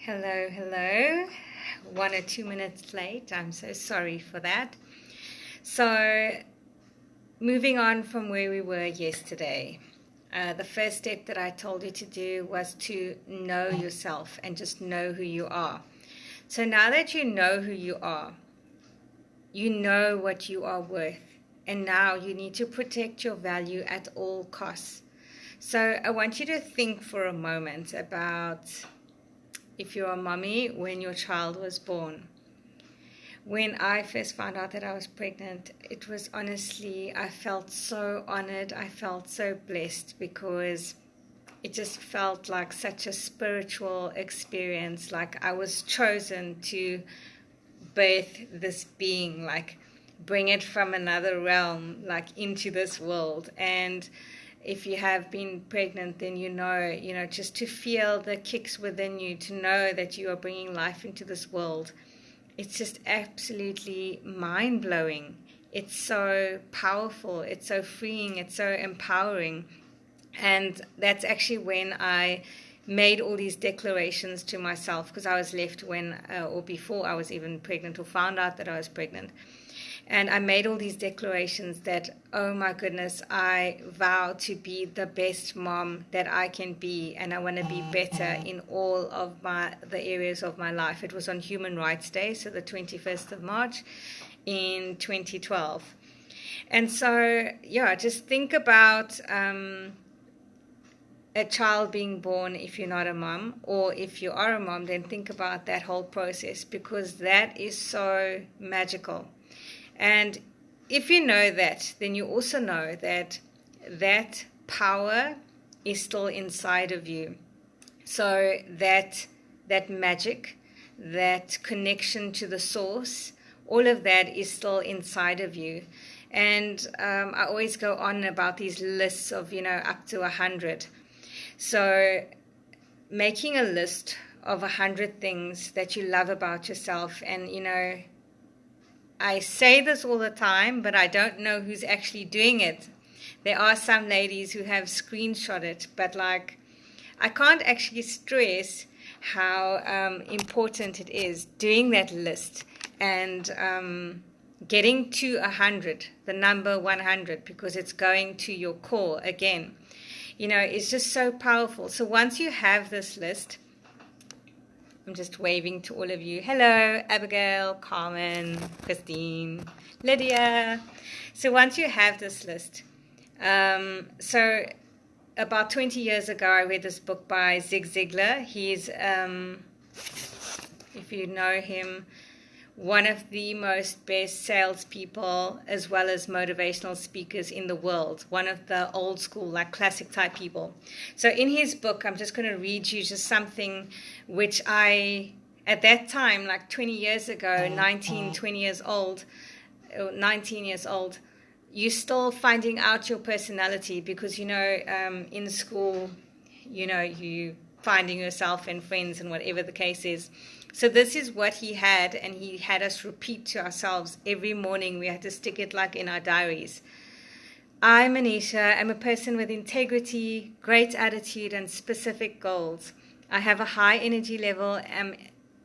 Hello, hello. 1 or 2 minutes late. I'm so sorry for that. So, moving on from where we were yesterday, the first step that I told you to do was to know yourself and just know who you are. So now that you know who you know what you are worth, and now you need to protect your value at all costs. So I want you to think for a moment about if you're a mommy when your child was born. When I first found out that I was pregnant, it was honestly, I felt so honored. I felt so blessed because it just felt like such a spiritual experience. Like I was chosen to birth this being, like bring it from another realm, like into this world. And if you have been pregnant, then you know, just to feel the kicks within you, to know that you are bringing life into this world. It's just absolutely mind-blowing. It's so powerful. It's so freeing. It's so empowering. And that's actually when I made all these declarations to myself, because I was left before I was even pregnant or found out that I was pregnant. And I made all these declarations that, oh my goodness, I vow to be the best mom that I can be, and I want to be better in all of the areas of my life. It was on Human Rights Day, so the 21st of March in 2012. And so, just think about a child being born if you're not a mom, or if you are a mom, then think about that whole process, because that is so magical. And if you know that, then you also know that that power is still inside of you. So that magic, that connection to the source, all of that is still inside of you. And I always go on about these lists of, up to 100. So making a list of 100 things that you love about yourself, and, I say this all the time, but I don't know who's actually doing it. There are some ladies who have screenshot it, but I can't actually stress how important it is doing that list and getting to 100, the number 100, because it's going to your core again. It's just so powerful. So once you have this list, I'm just waving to all of you. Hello, Abigail, Carmen, Christine, Lydia. So once you have this list, so about 20 years ago, I read this book by Zig Ziglar. He's, if you know him, one of the most best salespeople as well as motivational speakers in the world, one of the old school, classic type people. So in his book, I'm just going to read you just something which I, at that time, 20 years ago, 20 years old, 19 years old, you're still finding out your personality because, in school, you finding yourself and friends and whatever the case is. So this is what he had, and he had us repeat to ourselves every morning. We had to stick it in our diaries. I, Manisha, am a person with integrity, great attitude, and specific goals. I have a high energy level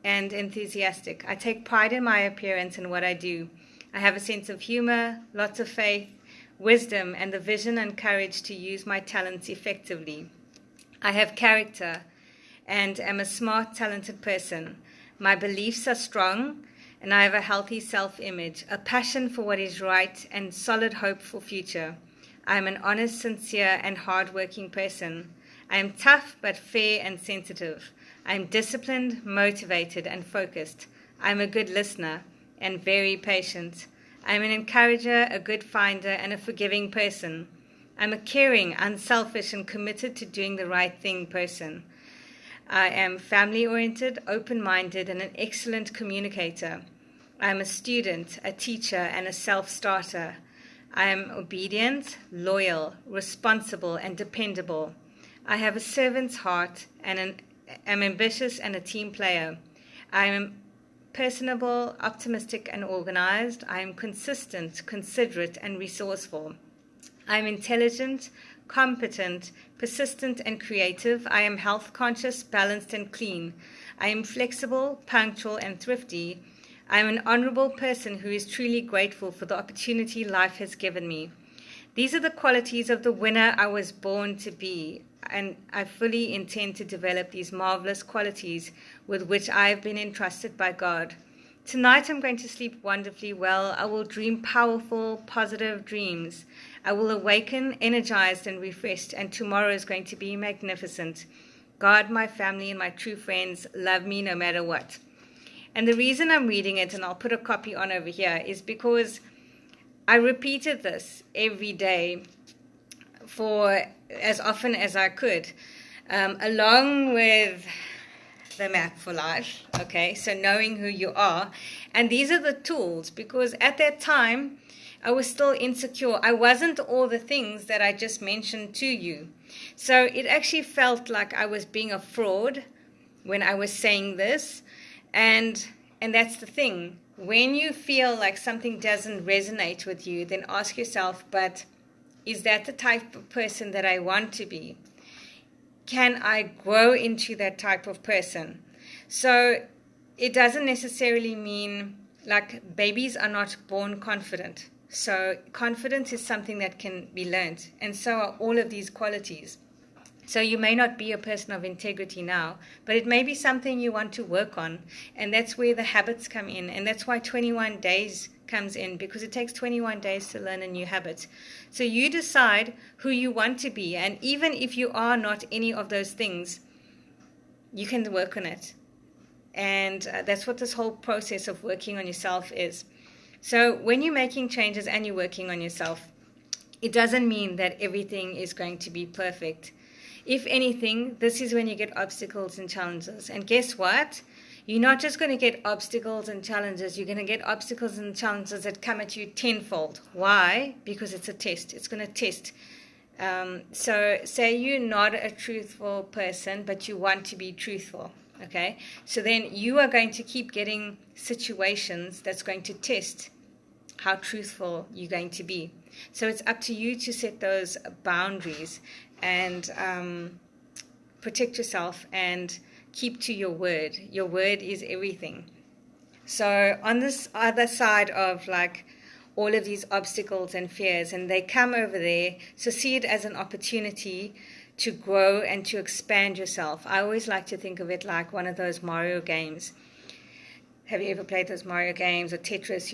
and enthusiastic. I take pride in my appearance and what I do. I have a sense of humor, lots of faith, wisdom, and the vision and courage to use my talents effectively. I have character and am a smart, talented person. My beliefs are strong, and I have a healthy self-image, a passion for what is right, and solid hope for future. I am an honest, sincere, and hard-working person. I am tough but fair and sensitive. I am disciplined, motivated, and focused. I am a good listener and very patient. I am an encourager, a good finder, and a forgiving person. I am a caring, unselfish, and committed to doing the right thing person. I am family-oriented, open-minded, and an excellent communicator. I am a student, a teacher, and a self-starter. I am obedient, loyal, responsible, and dependable. I have a servant's heart and am ambitious and a team player. I am personable, optimistic, and organized. I am consistent, considerate, and resourceful. I am intelligent, competent, persistent, and creative. I am health conscious, balanced, and clean. I am flexible, punctual, and thrifty. I am an honorable person who is truly grateful for the opportunity life has given me. These are the qualities of the winner I was born to be, and I fully intend to develop these marvelous qualities with which I have been entrusted by God. Tonight I'm going to sleep wonderfully well. I will dream powerful, positive dreams. I will awaken energized and refreshed, and tomorrow is going to be magnificent. God, my family, and my true friends love me no matter what. And the reason I'm reading it, and I'll put a copy on over here, is because I repeated this every day for as often as I could, along with the map for life, okay? So knowing who you are. And these are the tools, because at that time, I was still insecure. I wasn't all the things that I just mentioned to you. So it actually felt like I was being a fraud when I was saying this. And that's the thing. When you feel like something doesn't resonate with you, then ask yourself, but is that the type of person that I want to be? Can I grow into that type of person? So it doesn't necessarily mean, like, babies are not born confident. So confidence is something that can be learned. And so are all of these qualities. So you may not be a person of integrity now, but it may be something you want to work on. And that's where the habits come in. And that's why 21 days comes in, because it takes 21 days to learn a new habit. So you decide who you want to be. And even if you are not any of those things, you can work on it. And that's what this whole process of working on yourself is. So when you're making changes and you're working on yourself, it doesn't mean that everything is going to be perfect. If anything, this is when you get obstacles and challenges. And guess what? You're not just going to get obstacles and challenges. You're going to get obstacles and challenges that come at you tenfold. Why? Because it's a test. It's going to test. So say you're not a truthful person, but you want to be truthful. Okay? So then you are going to keep getting situations that's going to test how truthful you're going to be. So it's up to you to set those boundaries and protect yourself and keep to your word. Your word is everything. So on this other side of like all of these obstacles and fears, and they come over there, so see it as an opportunity to grow and to expand yourself. I always like to think of it like one of those Mario games. Have you ever played those Mario games or Tetris,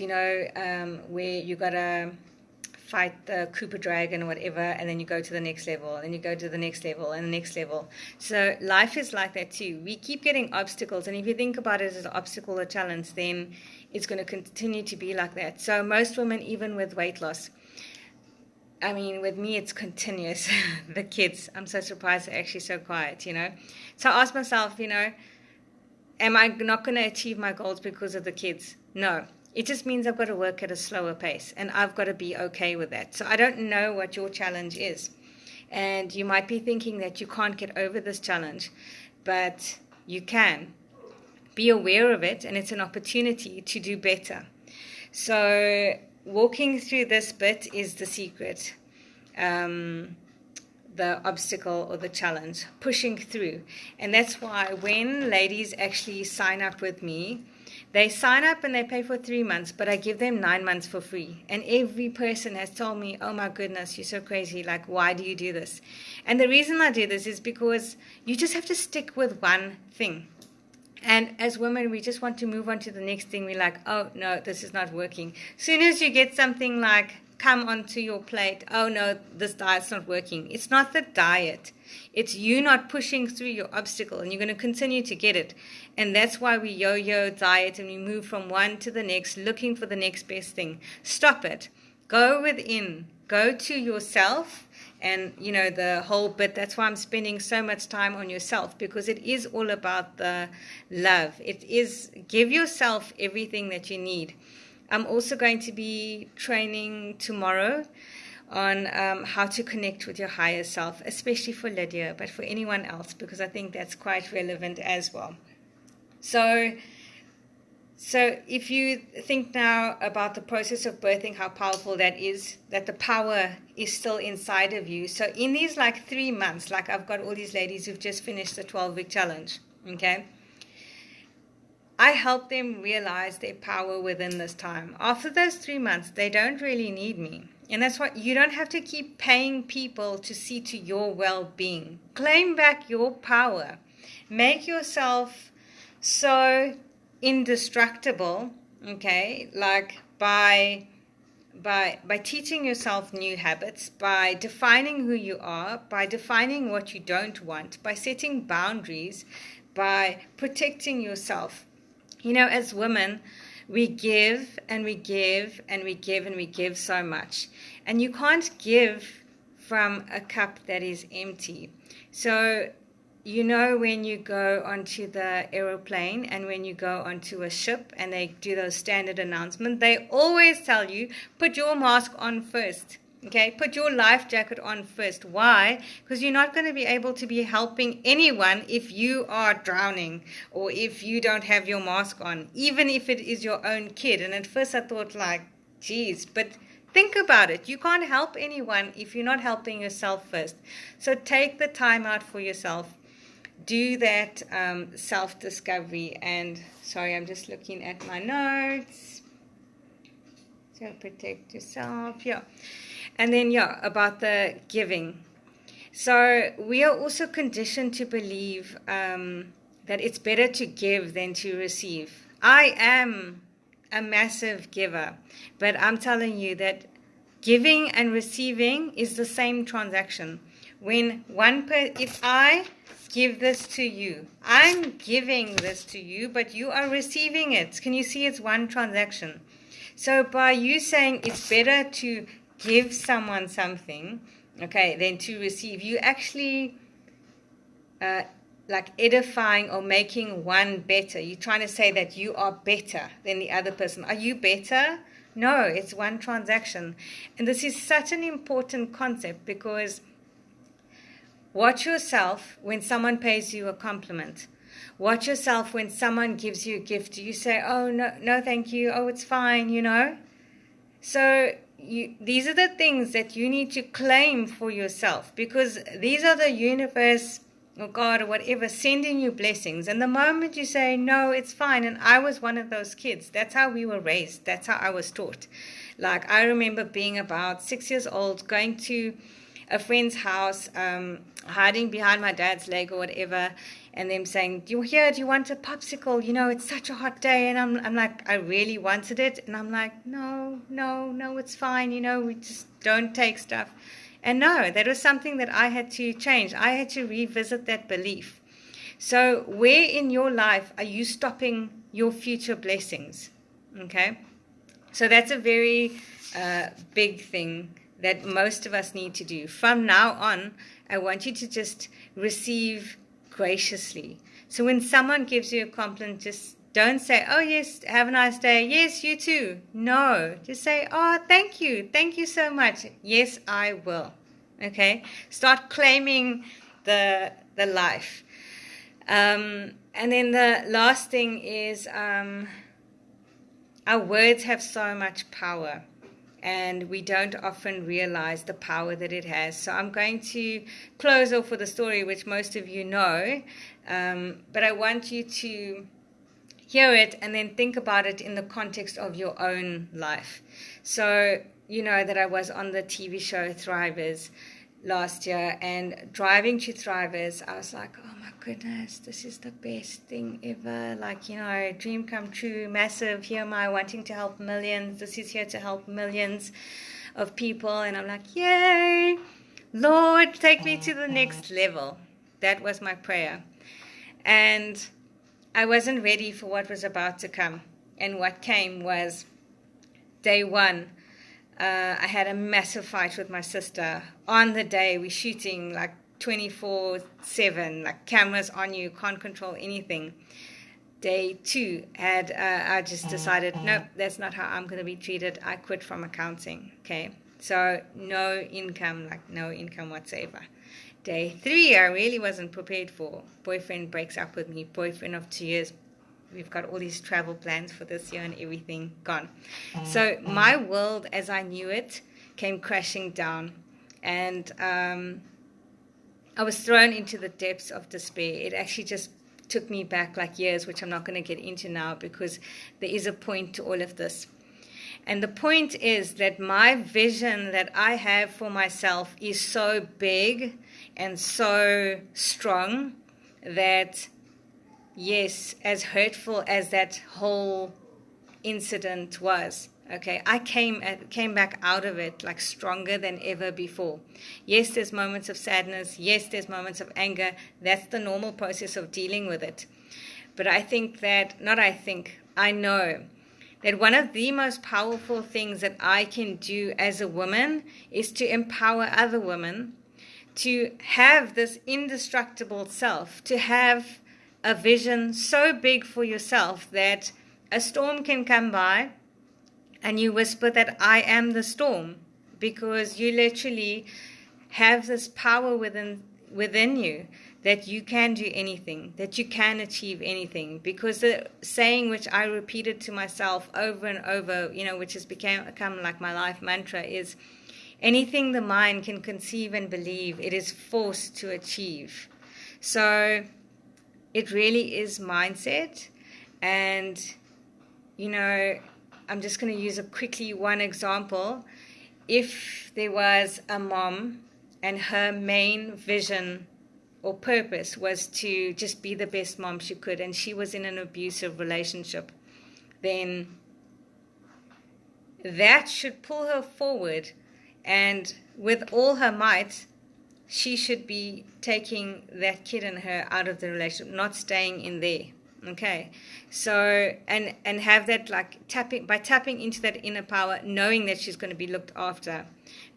where you got to fight the Koopa Dragon or whatever, and then you go to the next level, and you go to the next level, and the next level. So life is like that too. We keep getting obstacles, and if you think about it as an obstacle or challenge, then it's going to continue to be like that. So most women, even with weight loss, I mean, with me, it's continuous. The kids, I'm so surprised they're actually so quiet, So I ask myself, am I not going to achieve my goals because of the kids? No. It just means I've got to work at a slower pace, and I've got to be okay with that. So I don't know what your challenge is. And you might be thinking that you can't get over this challenge, but you can. Be aware of it, and it's an opportunity to do better. So walking through this bit is the secret. The obstacle or the challenge, pushing through. And that's why when ladies actually sign up with me, they sign up and they pay for 3 months, but I give them 9 months for free. And every person has told me, oh my goodness, you're so crazy. Like, why do you do this? And the reason I do this is because you just have to stick with one thing. And as women, we just want to move on to the next thing. We're like, oh no, this is not working. As soon as you get something like come onto your plate, oh no, this diet's not working. It's not the diet. It's you not pushing through your obstacle, and you're going to continue to get it. And that's why we yo-yo diet and we move from one to the next, looking for the next best thing. Stop it. Go within. Go to yourself. And, the whole bit, that's why I'm spending so much time on yourself, because it is all about the love. It is give yourself everything that you need. I'm also going to be training tomorrow on how to connect with your higher self, especially for Lydia, but for anyone else, because I think that's quite relevant as well. So So if you think now about the process of birthing, how powerful that is, that the power is still inside of you. So in these like 3 months, like I've got all these ladies who've just finished the 12-week challenge, okay? I help them realize their power within this time. After those 3 months, they don't really need me. And that's why you don't have to keep paying people to see to your well-being. Claim back your power. Make yourself so indestructible, okay, like by teaching yourself new habits, by defining who you are, by defining what you don't want, by setting boundaries, by protecting yourself. You know, as women, we give and we give and we give and we give so much. And you can't give from a cup that is empty. So, you know, when you go onto the aeroplane and when you go onto a ship and they do those standard announcements, they always tell you, put your mask on first. Okay, put your life jacket on first. Why? Because you're not going to be able to be helping anyone if you are drowning or if you don't have your mask on, even if it is your own kid. And at first I thought like, geez, but think about it. You can't help anyone if you're not helping yourself first. So take the time out for yourself. Do that self-discovery. And sorry, I'm just looking at my notes. So protect yourself. Yeah. And then, yeah, about the giving. So we are also conditioned to believe that it's better to give than to receive. I am a massive giver, but I'm telling you that giving and receiving is the same transaction. When if I give this to you, I'm giving this to you, but you are receiving it. Can you see it's one transaction? So by you saying it's better to give someone something, okay, than to receive, you actually like edifying or making one better. You're trying to say that you are better than the other person. Are you better? No, it's one transaction. And this is such an important concept because watch yourself when someone pays you a compliment. Watch yourself when someone gives you a gift. Do you say, oh, no, thank you. Oh, it's fine, you know? So these are the things that you need to claim for yourself because these are the universe or God or whatever sending you blessings. And the moment you say, no, it's fine. And I was one of those kids. That's how we were raised. That's how I was taught. Like I remember being about 6 years old, going to a friend's house, hiding behind my dad's leg or whatever, and them saying, do you want a popsicle? You know, it's such a hot day. And I'm like, I really wanted it. And I'm like, no, it's fine. You know, we just don't take stuff. And no, that was something that I had to change. I had to revisit that belief. So where in your life are you stopping your future blessings? Okay. So that's a very big thing that most of us need to do. From now on, I want you to just receive graciously. So when someone gives you a compliment, just don't say, oh, yes, have a nice day. Yes, you too. No, just say, oh, thank you. Thank you so much. Yes, I will. Okay? Start claiming the life. And then the last thing is our words have so much power. And we don't often realize the power that it has. So I'm going to close off with a story which most of you know, but I want you to hear it and then think about it in the context of your own life. So you know that I was on the TV show Thrivers last year, and driving to Thrivers, I was like, oh my goodness, this is the best thing ever. Like, you know, dream come true, massive. Here am I wanting to help millions. This is here to help millions of people. And I'm like, yay, Lord, take me to the next level. That was my prayer. And I wasn't ready for what was about to come. And what came was day one. I had a massive fight with my sister. On the day, we're shooting like 24/7, like cameras on you, can't control anything. Day two, I just decided, nope, that's not how I'm going to be treated. I quit from accounting, okay? So no income whatsoever. Day three, I really wasn't prepared for. Boyfriend breaks up with me, boyfriend of 2 years we've got all these travel plans for this year and everything gone. So my world as I knew it came crashing down, and I was thrown into the depths of despair. It actually just took me back like years, which I'm not going to get into now because there is a point to all of this. And the point is that my vision that I have for myself is so big and so strong that, yes, as hurtful as that whole incident was, okay, I came back out of it like stronger than ever before. Yes, there's moments of sadness. Yes, there's moments of anger. That's the normal process of dealing with it. But I know that one of the most powerful things that I can do as a woman is to empower other women to have this indestructible self, to have a vision so big for yourself that a storm can come by and you whisper that I am the storm, because you literally have this power within you that you can do anything, that you can achieve anything. Because the saying which I repeated to myself over and over, which has become like my life mantra, is anything the mind can conceive and believe, it is forced to achieve. So it really is mindset. And, I'm just going to use one example. If there was a mom and her main vision or purpose was to just be the best mom she could, and she was in an abusive relationship, then that should pull her forward, and with all her might, she should be taking that kid and her out of the relationship, not staying in there. Okay, so and have that tapping into that inner power, knowing that she's going to be looked after.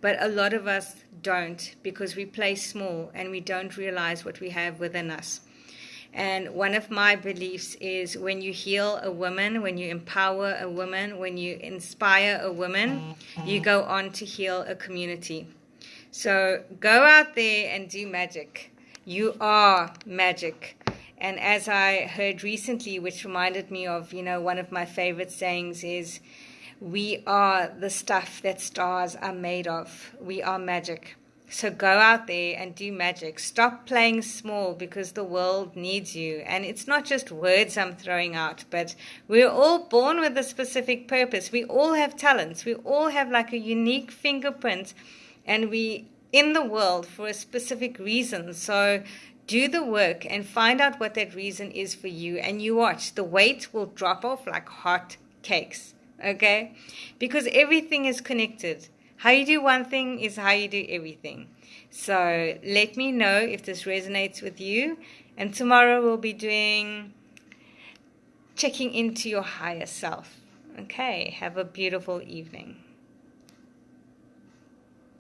But a lot of us don't, because we play small and we don't realize what we have within us. And one of my beliefs is when you heal a woman, when you empower a woman, when you inspire a woman, you go on to heal a community. So go out there and do magic. You are magic. And as I heard recently, which reminded me of, one of my favorite sayings is, we are the stuff that stars are made of. We are magic. So go out there and do magic. Stop playing small, because the world needs you. And it's not just words I'm throwing out, but we're all born with a specific purpose. We all have talents. We all have like a unique fingerprint, and we in the world for a specific reason. So do the work and find out what that reason is for you, and you watch. The weight will drop off like hot cakes, okay? Because everything is connected. How you do one thing is how you do everything. So let me know if this resonates with you. And tomorrow we'll be doing checking into your higher self. Okay, have a beautiful evening.